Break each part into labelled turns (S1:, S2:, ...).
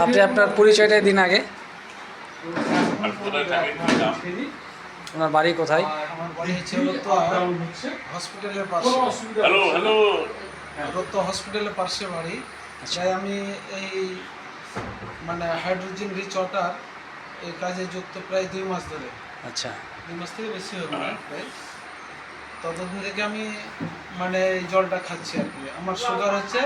S1: আপনি আপনার পরিচয়টা দিন আগে। ওনার বাড়ি কোথায়?
S2: আমার বাড়ি হচ্ছে হসপিটালের পাশে।
S3: হ্যালো হ্যালো
S2: রত্ত হসপিটালের পাশে বাড়ি।
S1: আচ্ছা
S2: তাই আমি এই মানে হাইড্রোজেন রিচ ওয়াটার এই কাজে যুক্ত প্রায় 2 মাস ধরে।
S1: আচ্ছা
S2: 2 মাস থেকে বেশি হবে না প্রায়। ততদিন থেকে আমি মানে এই জলটা খাচ্ছি আর কি। আমার সুগার হচ্ছে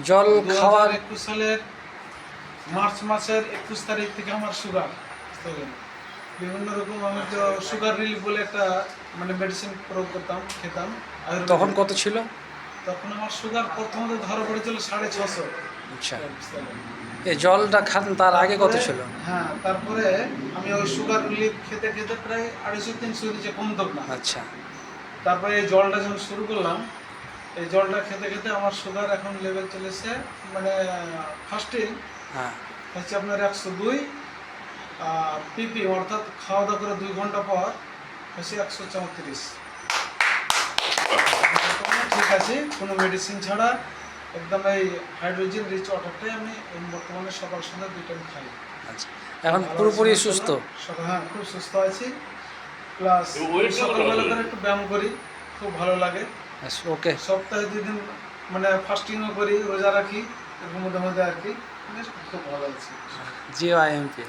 S1: জল খাওয়ার
S2: 2021 সালের মার্চ মাসের 21 তারিখ থেকে আমার সুগার বিভিন্ন রকম। আমি তো সুগার রিলিফ বলে একটা মানে মেডিসিন প্রয়োগ করতাম, খেতাম।
S1: তখন কত ছিল?
S2: তখন আমার সুগার প্রথমত ধরা পড়েছিল 650।
S1: আচ্ছা এই জলটা খান তার আগে কত ছিল?
S2: হ্যাঁ, তারপরে আমি ওই সুগার রিলিফ খেতে খেতে প্রায় 250-300 নিচে কমতো না।
S1: আচ্ছা
S2: তারপরে এই জলটা যখন শুরু করলাম, এই জলটা খেতে খেতে আমার সুগার এখন লেভেল চলেছে মানে ফার্স্টিং
S1: হ্যাঁ
S2: হচ্ছে আপনার 102, পিপি অর্থাৎ খাওয়া দাওয়া করে 2 ঘন্টা পর হচ্ছে 134। ঠিক আছে, কোনো মেডিসিন ছাড়া একদম এই হাইড্রোজেন রিচ ওয়াটারটাই আমি বর্তমানে সকাল সন্ধ্যা 2 টাইম খাই।
S1: আচ্ছা এখন পুরোপুরি সুস্থ?
S2: হ্যাঁ, খুব সুস্থ আছি। প্লাস সকালবেলা করে একটু ব্যায়াম করি, খুব ভালো লাগে।
S1: ওকে
S2: সপ্তাহে 2 দিন মানে ফাস্টিংও করি, রোজা রাখি, এর মধ্যে মধ্যে আর কি। খুব ভালো আছি।
S1: জিওআইএমপি।